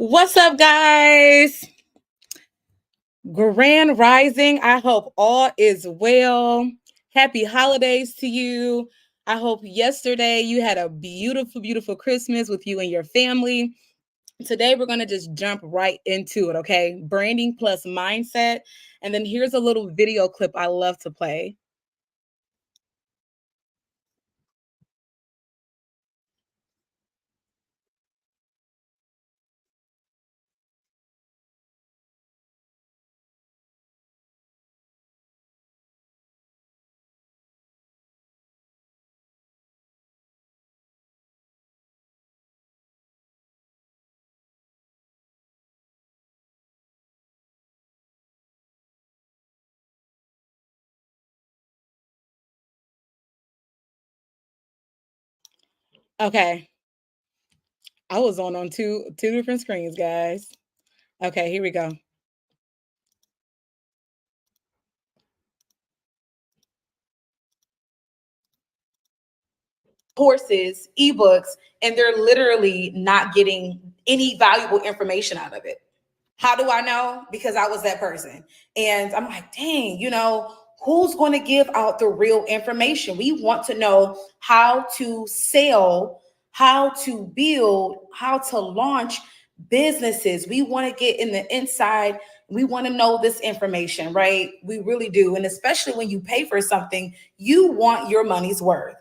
What's up, guys? Grand Rising. I hope all is well. Happy holidays to you. I hope yesterday you had a beautiful, beautiful Christmas with you and your family. Today, we're going to just jump right into it, okay? Branding plus mindset. And then here's a little video clip I love to play. Okay. I was on two different screens, guys. Okay, here we go. Courses, ebooks, and they're literally not getting any valuable information out of it. How do I know? Because I was that person. And I'm like, dang, who's going to give out the real information? We want to know how to sell, how to build, how to launch businesses. We want to get in the inside. We want to know this information, right? We really do. And especially when you pay for something, you want your money's worth.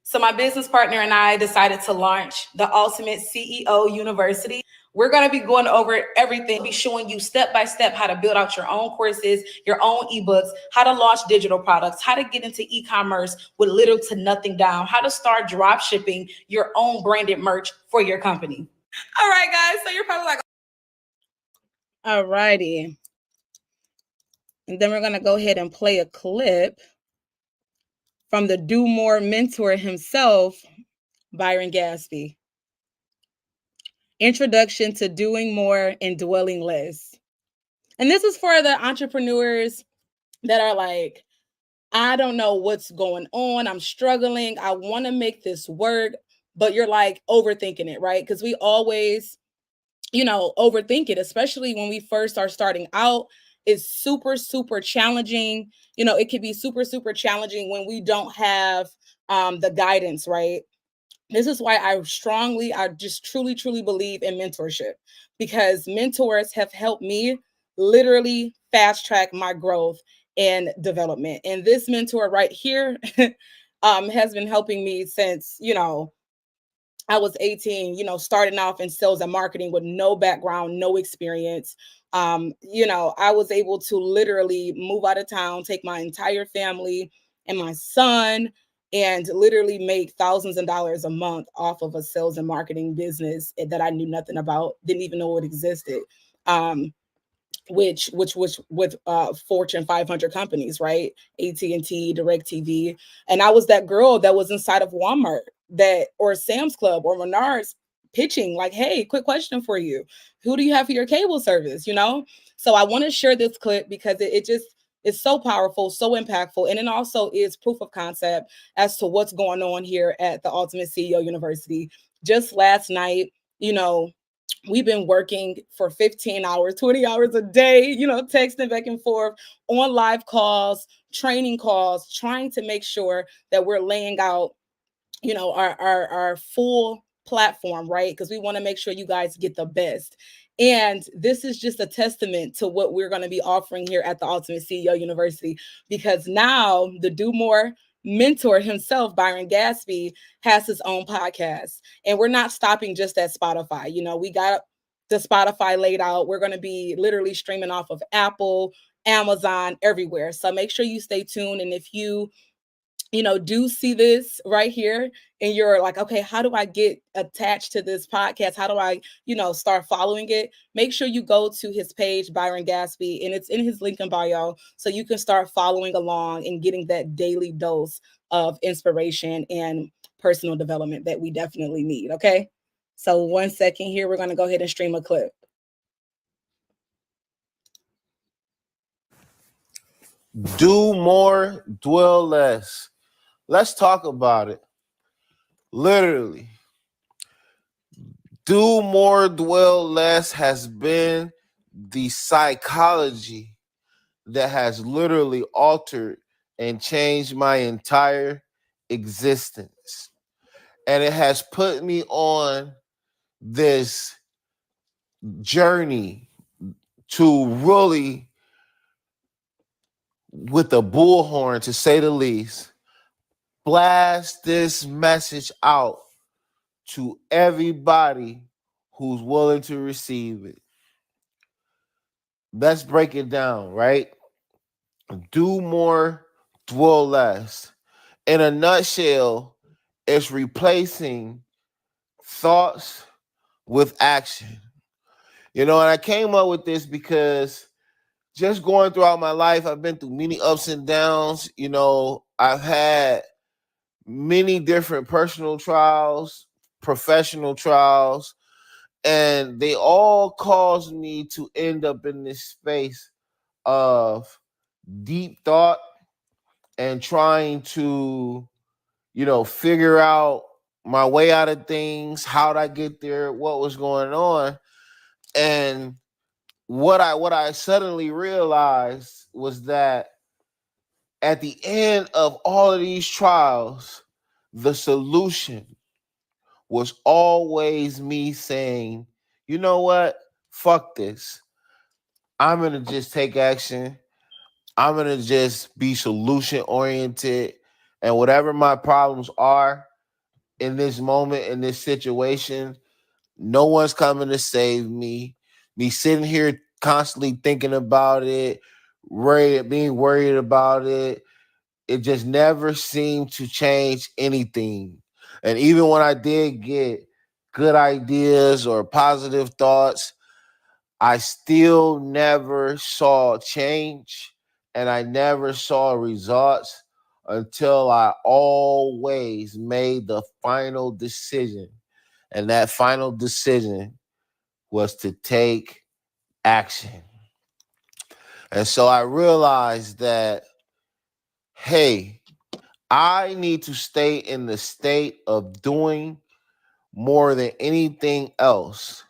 So my business partner and I decided to launch the Ultimate CEO University. We're going to be going over everything, be showing you step by step how to build out your own courses, your own ebooks, how to launch digital products, how to get into e-commerce with little to nothing down, how to start drop shipping your own branded merch for your company. All right, guys. So you're probably like, all righty. And then we're going to go ahead and play a clip from the Do More mentor himself, Byron Gatsby. Introduction to Doing More and Dwelling Less. And this is for the entrepreneurs that are like, I don't know what's going on. I'm struggling. I want to make this work, but you're like overthinking it, right? Because we always, overthink it, especially when we first are starting out. It's super, super challenging. It can be super, super challenging when we don't have the guidance, right? This is why I just truly, truly believe in mentorship, because mentors have helped me literally fast track my growth and development. And this mentor right here has been helping me since, I was 18, starting off in sales and marketing with no background, no experience. I was able to literally move out of town, take my entire family and my son, and literally make thousands of dollars a month off of a sales and marketing business that I knew nothing about, didn't even know it existed. Which was with Fortune 500 companies, right? AT&T, DirecTV. And I was that girl that was inside of Walmart or Sam's Club or Menards pitching like, hey, quick question for you. Who do you have for your cable service? So I want to share this clip because it just is so powerful, so impactful. And it also is proof of concept as to what's going on here at the Ultimate CEO University. Just last night, we've been working for 15 hours, 20 hours a day, texting back and forth on live calls, training calls, trying to make sure that we're laying out, our full platform, right? Because we want to make sure you guys get the best. And this is just a testament to what we're going to be offering here at the Ultimate CEO University, because now the Do More mentor himself, Byron Gatsby, has his own podcast. And we're not stopping just at Spotify. We got the Spotify laid out. We're going to be literally streaming off of Apple, Amazon, everywhere. So make sure you stay tuned. And if you do see this right here and you're like, okay, how do I get attached to this podcast? How do I, start following it? Make sure you go to his page, Byron Gatsby, and it's in his link in bio. So you can start following along and getting that daily dose of inspiration and personal development that we definitely need. Okay. So 1 second here, we're going to go ahead and stream a clip. Do more, dwell less. Let's talk about it. Literally, Do more, dwell less has been the psychology that has literally altered and changed my entire existence. And it has put me on this journey to really, with a bullhorn to say the least, blast this message out to everybody who's willing to receive it. Let's break it down, right? Do more, dwell less. In a nutshell, it's replacing thoughts with action. And I came up with this because just going throughout my life, I've been through many ups and downs. I've had many different personal trials, professional trials, and they all caused me to end up in this space of deep thought and trying to, figure out my way out of things, how'd I get there, what was going on. And what I suddenly realized was that at the end of all of these trials, the solution was always me saying, you know what? Fuck this. I'm going to just take action. I'm going to just be solution oriented. And whatever my problems are in this moment, in this situation, no one's coming to save me. Me sitting here constantly thinking about it, being worried about it, it just never seemed to change anything. And even when I did get good ideas or positive thoughts, I still never saw change and I never saw results until I always made the final decision. And that final decision was to take action. And so I realized that, hey, I need to stay in the state of doing more than anything else.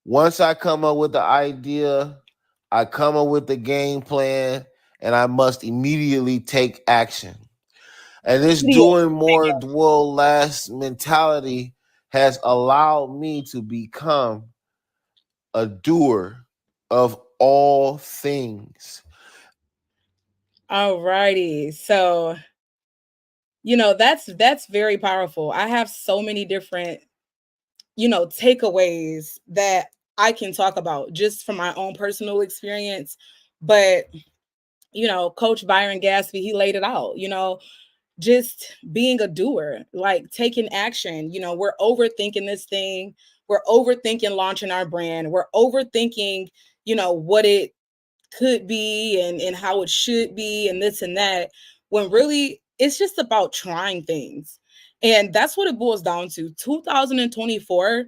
Once I come up with the idea, I come up with the game plan, and I must immediately take action. And this doing more, dwell less mentality has allowed me to become a doer of all things. All righty. So, that's very powerful. I have so many different, takeaways that I can talk about just from my own personal experience. But, Coach Byron Gatsby, he laid it out, just being a doer, like taking action. We're overthinking this thing. We're overthinking launching our brand. We're overthinking, what it could be and how it should be and this and that, when really it's just about trying things. And that's what it boils down to. 2024,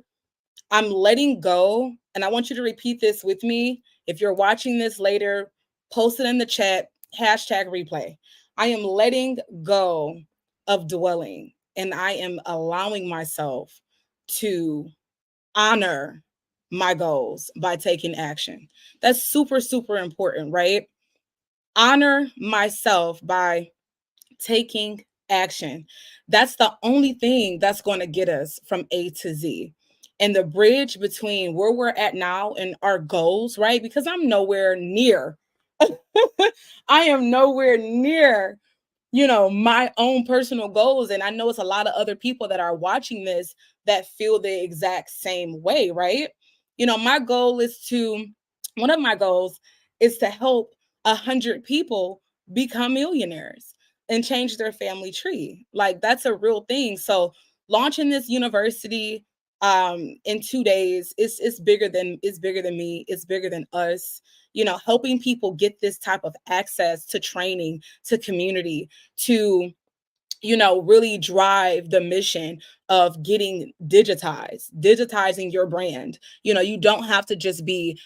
I'm letting go. And I want you to repeat this with me. If you're watching this later, post it in the chat, hashtag replay. I am letting go of dwelling and I am allowing myself to honor my goals by taking action. That's super, super important, right? Honor myself by taking action. That's the only thing that's going to get us from A to Z. And the bridge between where we're at now and our goals, right? Because I'm nowhere near, I am nowhere near, my own personal goals. And I know it's a lot of other people that are watching this that feel the exact same way, right? My goal is to, one of my goals is to help 100 people become millionaires and change their family tree. Like that's a real thing. So launching this university in 2 days, it's bigger than me, it's bigger than us. Helping people get this type of access to training, to community, to really drive the mission of getting digitizing your brand. You don't have to just be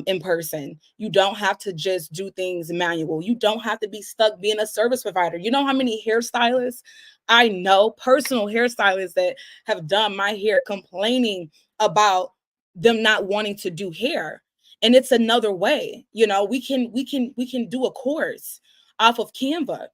in person. You don't have to just do things manual. You don't have to be stuck being a service provider. You know how many hairstylists I know, personal hairstylists that have done my hair, complaining about them not wanting to do hair. And it's another way, we can do a course off of Canva.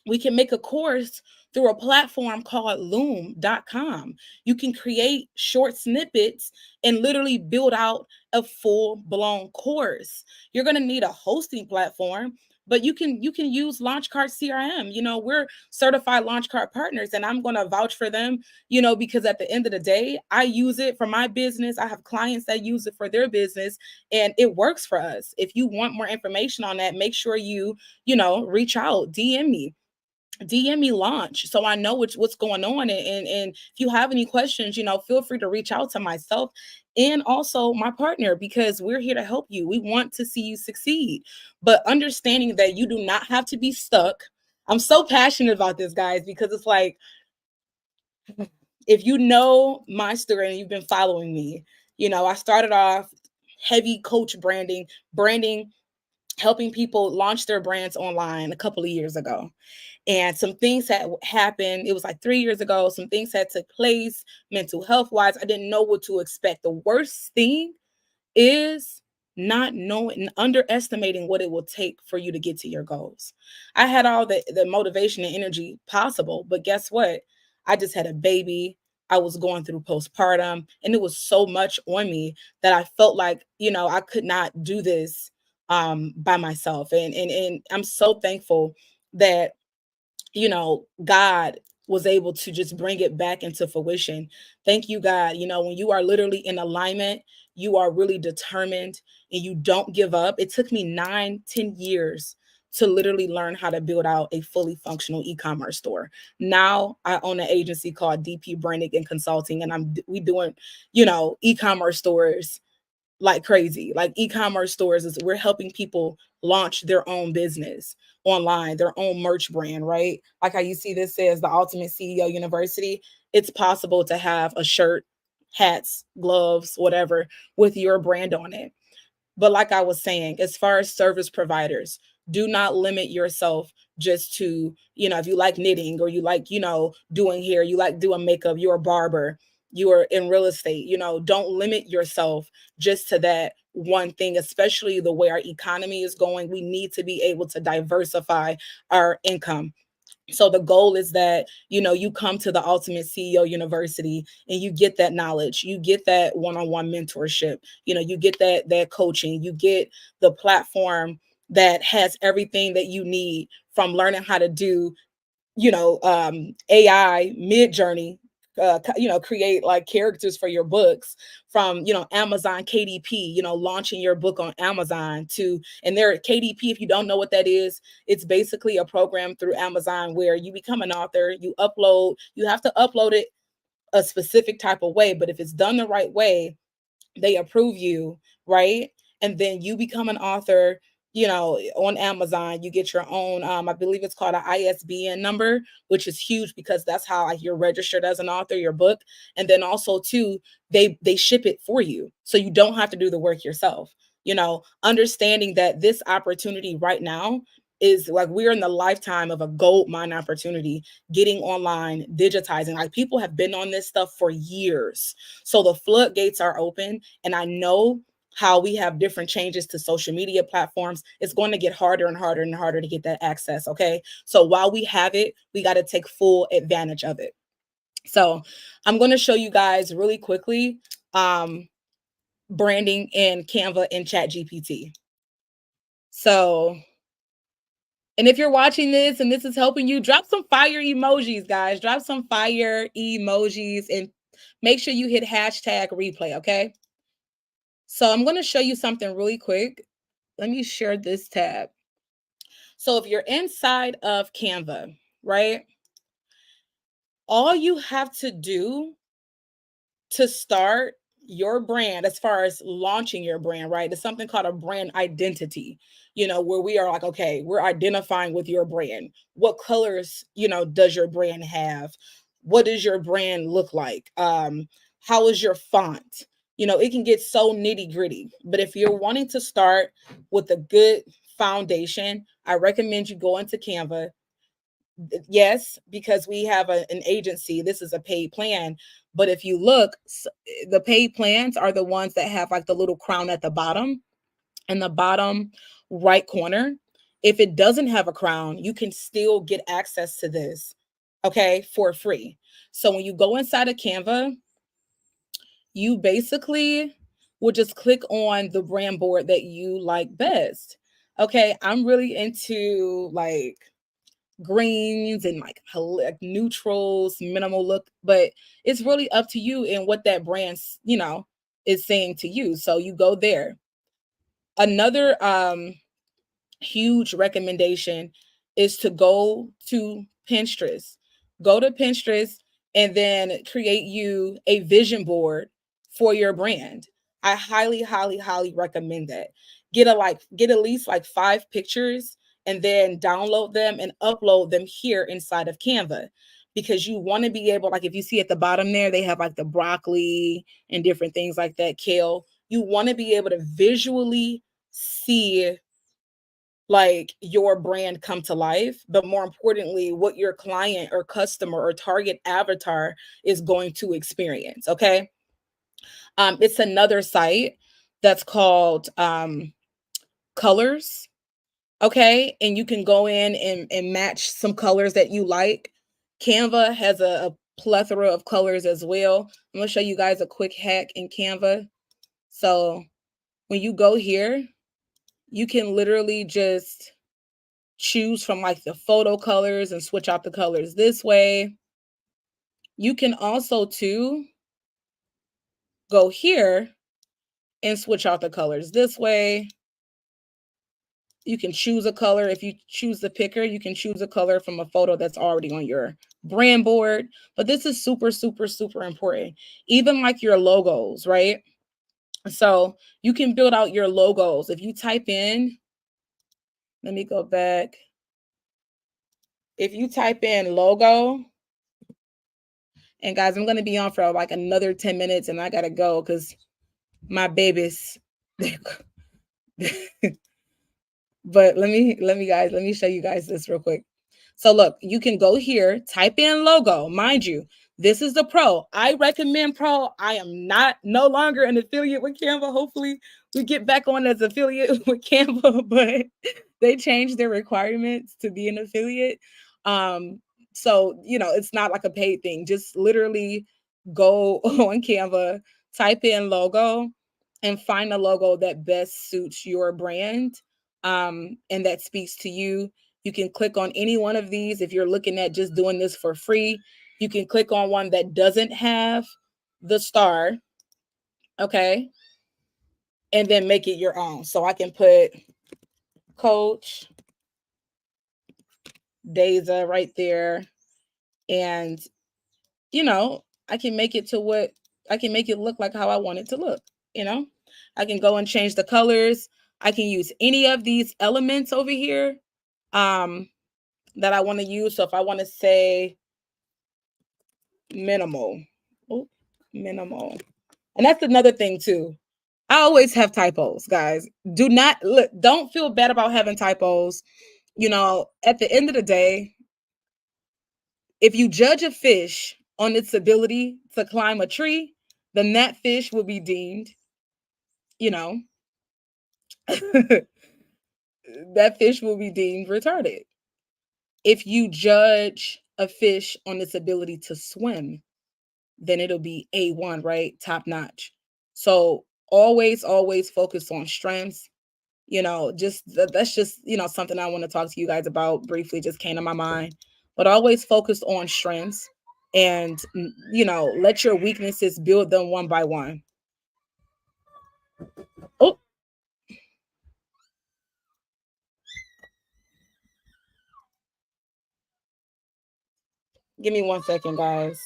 We can make a course through a platform called loom.com. You can create short snippets and literally build out a full blown course. You're going to need a hosting platform, but you can use Launchcard CRM. We're certified Launchcard partners, and I'm going to vouch for them, because at the end of the day, I use it for my business. I have clients that use it for their business, and it works for us. If you want more information on that, make sure reach out, DM me launch, so I know what's going on. And if you have any questions, feel free to reach out to myself and also my partner, because we're here to help you. We want to see you succeed, but understanding that you do not have to be stuck. I'm so passionate about this, guys, because it's like, if you know my story and you've been following me, I started off heavy coach branding, helping people launch their brands online a couple of years ago. And some things had happened. It was like 3 years ago. Some things had took place mental health wise. I didn't know what to expect. The worst thing is not knowing, underestimating what it will take for you to get to your goals. I had all the motivation and energy possible, but guess what? I just had a baby. I was going through postpartum, and it was so much on me that I felt like, I could not do this by myself. And I'm so thankful that God was able to just bring it back into fruition. Thank you, God. When you are literally in alignment, you are really determined and you don't give up. It took me 9-10 years to literally learn how to build out a fully functional e-commerce store. Now I own an agency called DP Branding and Consulting, and we doing, e-commerce stores like crazy. Like e-commerce stores is, we're helping people launch their own business online, their own merch brand, right? Like how you see this says the Ultimate CEO University. It's possible to have a shirt, hats, gloves, whatever, with your brand on it. But like I was saying, as far as service providers, do not limit yourself just to, if you like knitting, or you like, doing hair, you like doing makeup, you're a barber, you are in real estate, don't limit yourself just to that one thing, especially the way our economy is going. We need to be able to diversify our income. So the goal is that, you come to the Ultimate CEO University and you get that knowledge, you get that one-on-one mentorship, you get that coaching, you get the platform that has everything that you need, from learning how to do AI mid journey, create like characters for your books, from Amazon KDP, launching your book on Amazon, to, and there KDP, if you don't know what that is, it's basically a program through Amazon where you become an author. You have to upload it a specific type of way, but if it's done the right way, they approve you, right? And then you become an author, on Amazon. You get your own, I believe it's called an ISBN number, which is huge because that's how like you're registered as an author, your book. And then also too, they ship it for you. So you don't have to do the work yourself. Understanding that this opportunity right now is like, we're in the lifetime of a gold mine opportunity, getting online, digitizing. Like, people have been on this stuff for years. So the floodgates are open. And I know how we have different changes to social media platforms. It's going to get harder and harder and harder to get that access. Okay. So while we have it, we got to take full advantage of it. So I'm going to show you guys really quickly branding in Canva and Chat GPT. So, and if you're watching this and this is helping you, drop some fire emojis, guys. Drop some fire emojis and make sure you hit hashtag replay, okay? So I'm going to show you something really quick. Let me share this tab. So if you're inside of Canva, right, all you have to do to start your brand, as far as launching your brand, right, is something called a brand identity, where we are like, okay, we're identifying with your brand. What colors, does your brand have? What does your brand look like? How is your font? It can get so nitty gritty. But if you're wanting to start with a good foundation, I recommend you go into Canva, Yes, because we have an agency. This is a paid plan. But if you look, the paid plans are the ones that have like the little crown at the bottom, in the bottom right corner. If it doesn't have a crown, you can still get access to this, okay, for free. So when you go inside of Canva, you basically will just click on the brand board that you like best. Okay, I'm really into like greens and like neutrals, minimal look, but it's really up to you and what that brand's, is saying to you. So you go there. Another huge recommendation is to go to Pinterest. Go to Pinterest and then create you a vision board for your brand. I highly, highly, highly recommend that. Get at least like 5 pictures and then download them and upload them here inside of Canva. Because you want to be able, like if you see at the bottom there, they have like the broccoli and different things like that, kale. You want to be able to visually see like your brand come to life, but more importantly, what your client or customer or target avatar is going to experience. Okay. It's another site that's called Colors. Okay. And you can go in and match some colors that you like. Canva has a plethora of colors as well. I'm going to show you guys a quick hack in Canva. So when you go here, you can literally just choose from like the photo colors and switch out the colors this way. You can also too go here and switch out the colors this way. You can choose a color. If you choose the picker, you can choose a color from a photo that's already on your brand board. But this is super, super, super important. Even like your logos, right? So you can build out your logos. If you type in, let me go back. If you type in logo, and guys, I'm going to be on for like another 10 minutes and I got to go because my babies. But let me show you guys this real quick. So look, you can go here, type in logo. Mind you, this is the pro. I recommend pro. I am not no longer an affiliate with Canva. Hopefully we get back on as affiliate with Canva, but they changed their requirements to be an affiliate. So it's not like a paid thing. Just literally go on Canva, type in logo, and find a logo that best suits your brand, and that speaks to you. You can click on any one of these. If you're looking at just doing this for free, you can click on one that doesn't have the star, okay, and then make it your own. So I can put Coach Daza right there, and I can make it to what I can make it look like how I want it to look. You know, I can go and change the colors. I can use any of these elements over here um, that I want to use. So if I want to say minimal, oh, minimal, and that's another thing too. I always have typos, guys. Do not look. Don't feel bad about having typos. At the end of the day, if you judge a fish on its ability to climb a tree, then that fish will be deemed, you know, that fish will be deemed retarded. If you judge a fish on its ability to swim, then it'll be A1, right? Top notch. So always, always focus on strengths. That's just, something I want to talk to you guys about briefly, just came to my mind. But always focus on strengths and, let your weaknesses build them one by one. Oh, give me 1 second, guys.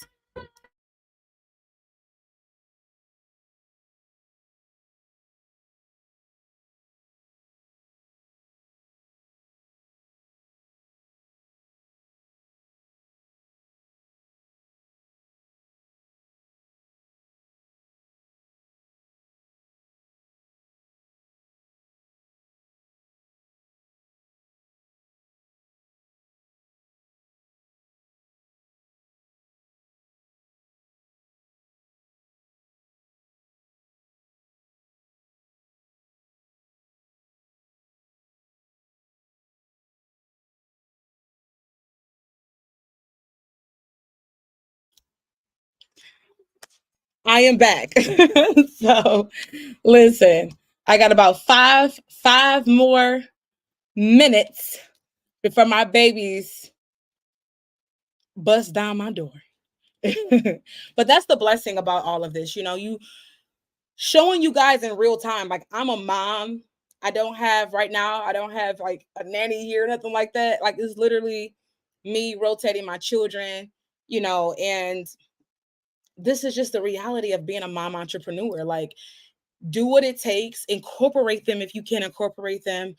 I am back. So listen, I got about five more minutes before my babies bust down my door. But that's the blessing about all of this. You showing you guys in real time. Like, I'm a mom. I don't have like a nanny here, nothing like that. Like, it's literally me rotating my children, and this is just the reality of being a mom entrepreneur. Like, do what it takes, incorporate them if you can incorporate them.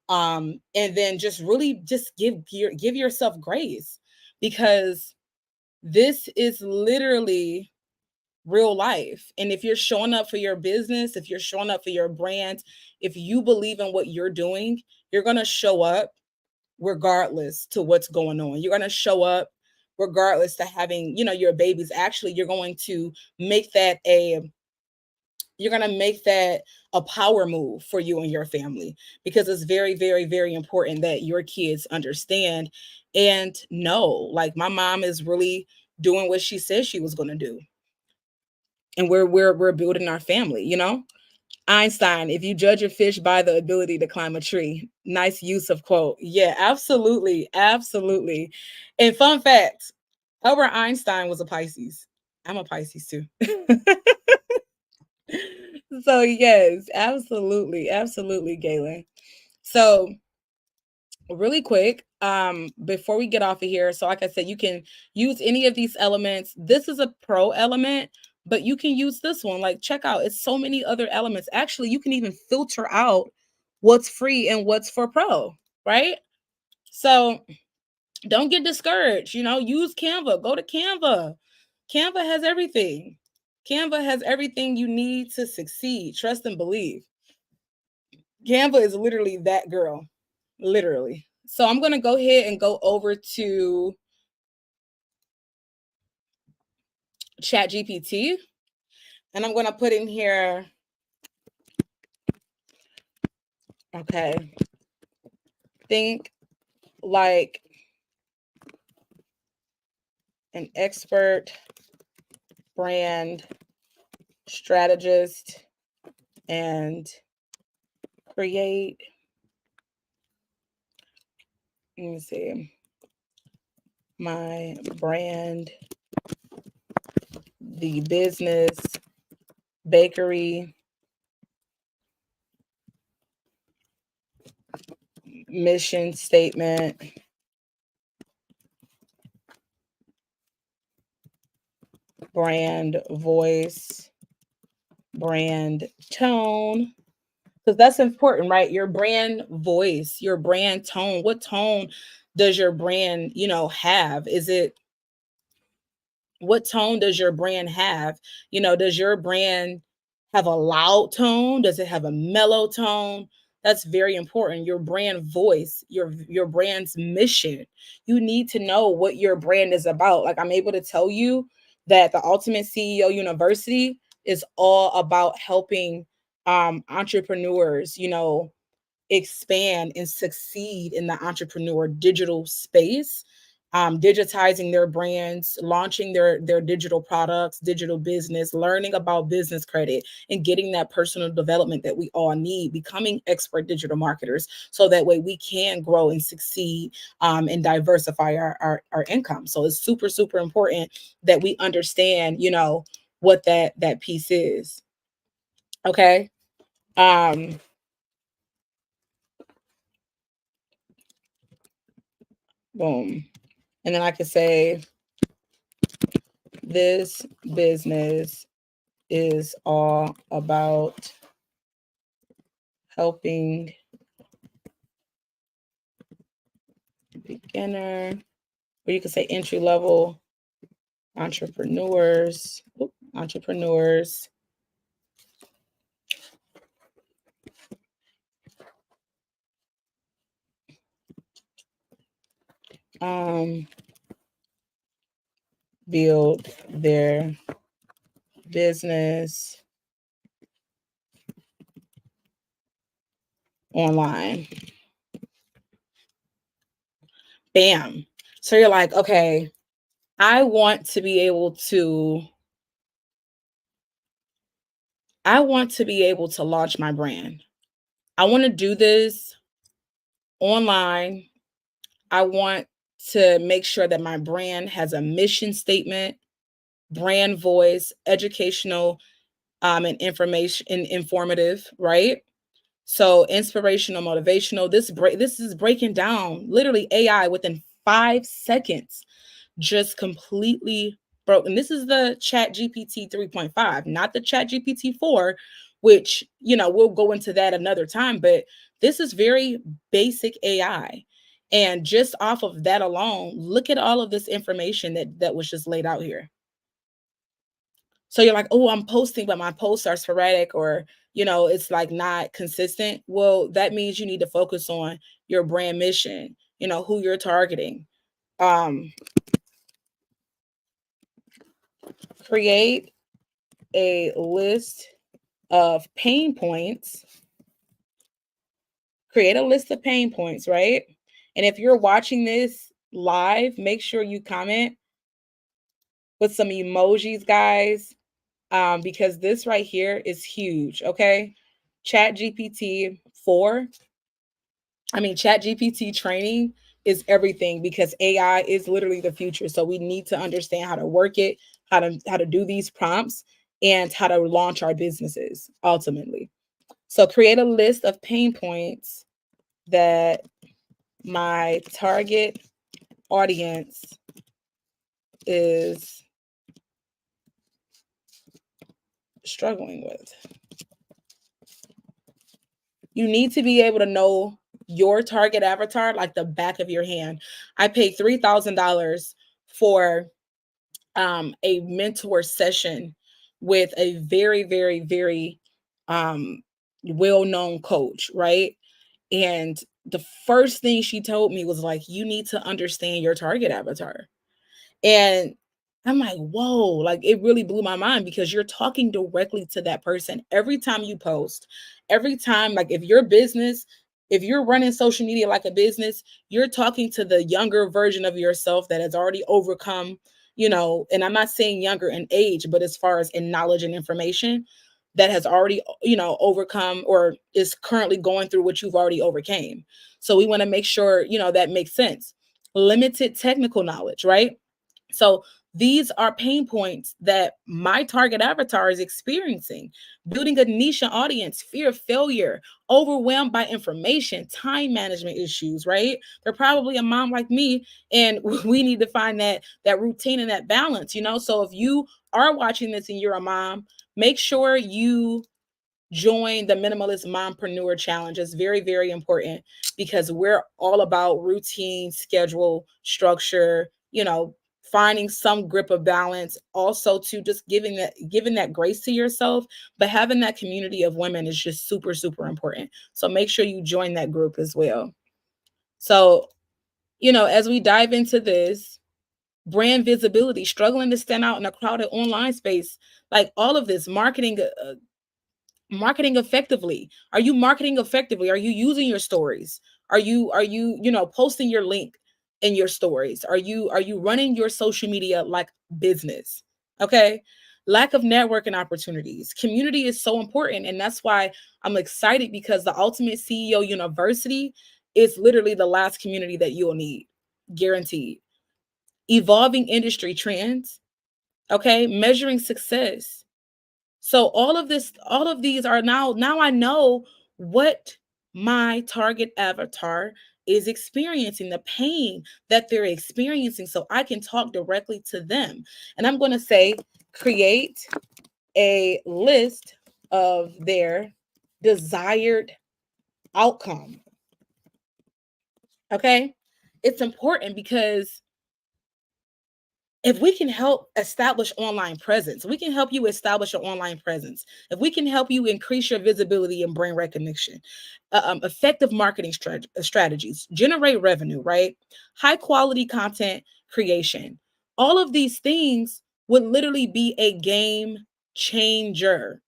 And then just really just give yourself grace, because this is literally real life. And if you're showing up for your business, if you're showing up for your brand, if you believe in what you're doing, you're going to show up regardless to what's going on. You're going to show up regardless to having, your babies. Actually, make that a you're going to make that a power move for you and your family, because it's very, very, very important that your kids understand and know, like, my mom is really doing what she said she was going to do, and we're building our family. Einstein, if you judge a fish by the ability to climb a tree. Nice use of quote. Yeah, absolutely, absolutely. And fun fact, Albert Einstein was a Pisces. I'm a Pisces too. So yes, absolutely, absolutely, Galen. So really quick, before we get off of here, so like I said, you can use any of these elements. This is a pro element, but you can use this one. Like, check out, it's so many other elements. Actually, you can even filter out what's free and what's for pro, right? So don't get discouraged. Use Canva. Go to Canva. Canva has everything. Canva has everything you need to succeed. Trust and believe. Canva is literally that girl. Literally. So I'm going to go ahead and go over to Chat GPT, and I'm going to put in here, okay, think like an expert brand strategist and create, let me see, my brand, the business, bakery, mission statement, brand voice, brand tone, because that's important, right? Your brand voice, your brand tone. What tone does your brand, have? What tone does your brand have? Does your brand have a loud tone? Does it have a mellow tone? That's very important. Your brand voice, your brand's mission. You need to know what your brand is about. Like, I'm able to tell you that the Ultimate CEO University is all about helping entrepreneurs, expand and succeed in the entrepreneur digital space, digitizing their brands, launching their digital products, digital business, learning about business credit, and getting that personal development that we all need, becoming expert digital marketers, so that way we can grow and succeed, and diversify our income. So it's super, super important that we understand, what that piece is. Okay. Um, Boom. And then I could say, this business is all about helping beginner, or you could say entry level entrepreneurs um, build their business online. Bam. So you're like, okay, I want to be able to I want to be able to launch my brand. I want to do this online. I want to make sure that my brand has a mission statement, brand voice, educational, and information and informative, right? So inspirational, motivational. This is breaking down literally AI within 5 seconds, just completely broke. And this is the Chat GPT 3.5, not the Chat GPT 4, which we'll go into that another time. But this is very basic AI. And just off of that alone, look at all of this information that was just laid out here. So you're like, oh, I'm posting, but my posts are sporadic, or it's like not consistent. Well, that means you need to focus on your brand mission, who you're targeting. Um, Create a list of pain points. Create a list of pain points, right? And if you're watching this live, make sure you comment with some emojis, guys, because this right here is huge. Okay, Chat GPT 4 Chat GPT training is everything, because AI is literally the future. So we need to understand how to work it, how to do these prompts, and how to launch our businesses ultimately. So create a list of pain points that my target audience is struggling with. You need to be able to know your target avatar like the back of your hand. I paid $3,000 for a mentor session with a very, very, very well-known coach, right? And the first thing she told me was like, you need to understand your target avatar. And I'm like, whoa, like it really blew my mind, because you're talking directly to that person every time you post, every time, like if you're running social media like a business, you're talking to the younger version of yourself that has already overcome, and I'm not saying younger in age, but as far as in knowledge and information, that has already, overcome or is currently going through what you've already overcame. So we want to make sure, that makes sense. Limited technical knowledge, right? So these are pain points that my target avatar is experiencing. Building a niche audience, fear of failure, overwhelmed by information, time management issues, right? They're probably a mom like me, and we need to find that routine and that balance, So if you are watching this and you're a mom, make sure you join the Minimalist Mompreneur Challenge. It's very, very important, because we're all about routine, schedule, structure, finding some grip of balance, also to just giving that grace to yourself. But having that community of women is just super, super important. So make sure you join that group as well. So, as we dive into this, brand visibility, struggling to stand out in a crowded online space, like all of this marketing effectively. Are you marketing effectively? Are you using your stories? Are you posting your link in your stories? Are you running your social media like business? Okay. Lack of networking opportunities. Community is so important, and that's why I'm excited, because the Ultimate CEO University is literally the last community that you'll need, guaranteed. Evolving industry trends, okay? Measuring success. So all of these are now I know what my target avatar is experiencing, the pain that they're experiencing, so I can talk directly to them. And I'm going to say, create a list of their desired outcome. Okay? It's important, because if we can help establish online presence, we can help you establish your online presence. If we can help you increase your visibility and brand recognition, effective marketing strategies, generate revenue, right? High quality content creation. All of these things would literally be a game changer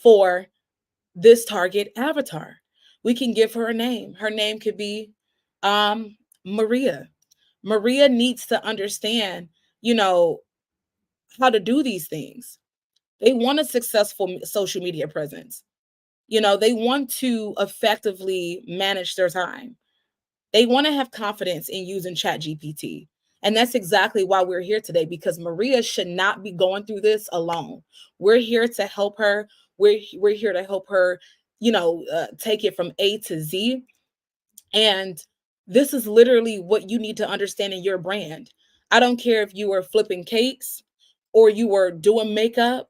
for this target avatar. We can give her a name. Her name could be Maria. Maria needs to understand, you know, how to do these things. They want a successful social media presence. They want to effectively manage their time. They want to have confidence in using Chat GPT. And that's exactly why we're here today, because Maria should not be going through this alone. We're here to help her. We're here to help her, take it from A to Z. And this is literally what you need to understand in your brand. I don't care if you are flipping cakes, or you were doing makeup,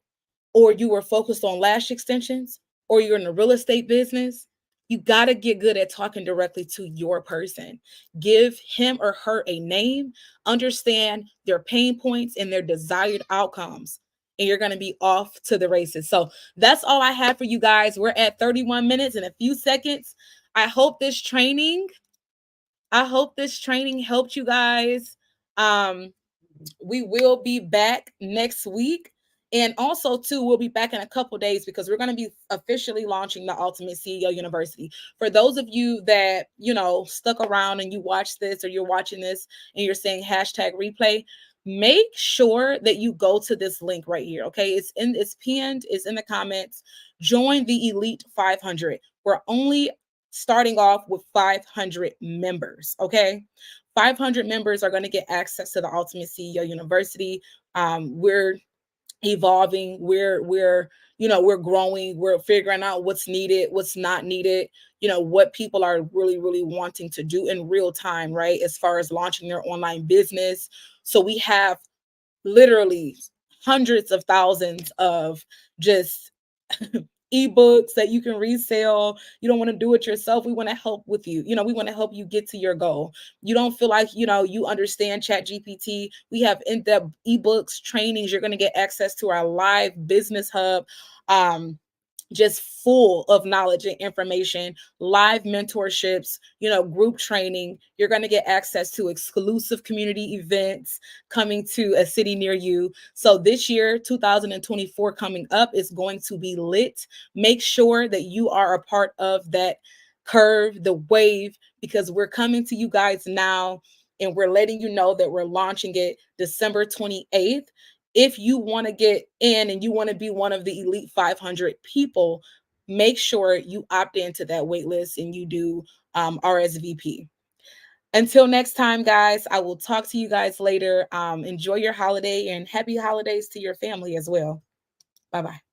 or you were focused on lash extensions, or you're in the real estate business. You got to get good at talking directly to your person. Give him or her a name, understand their pain points and their desired outcomes, and you're going to be off to the races. So that's all I have for you guys. We're at 31 minutes and a few seconds. I hope this training, helped you guys. Um, we will be back next week. And also, too, we'll be back in a couple days because we're going to be officially launching the Ultimate CEO University. For those of you that, stuck around and you watch this, or you're watching this and you're saying hashtag replay, make sure that you go to this link right here. Okay. It's pinned, it's in the comments. Join the Elite 500. We're only starting off with 500 members. Okay. 500 members are going to get access to the Ultimate CEO University. We're evolving. We're growing. We're figuring out what's needed, what's not needed. What people are really, really wanting to do in real time, right? As far as launching their online business. So we have literally hundreds of thousands of just ebooks that you can resell. You don't want to do it yourself. We want to help with you. We want to help you get to your goal. You don't feel like, you understand Chat GPT. We have in-depth ebooks, trainings. You're going to get access to our live business hub. Just full of knowledge and information, live mentorships, group training. You're going to get access to exclusive community events coming to a city near you. So this year, 2024 coming up, is going to be lit. Make sure that you are a part of that curve, the wave, because we're coming to you guys now, and we're letting you know that we're launching it December 28th. If you want to get in and you want to be one of the Elite 500 people, make sure you opt into that wait list and you do RSVP. Until next time, guys, I will talk to you guys later. Enjoy your holiday, and happy holidays to your family as well. Bye bye.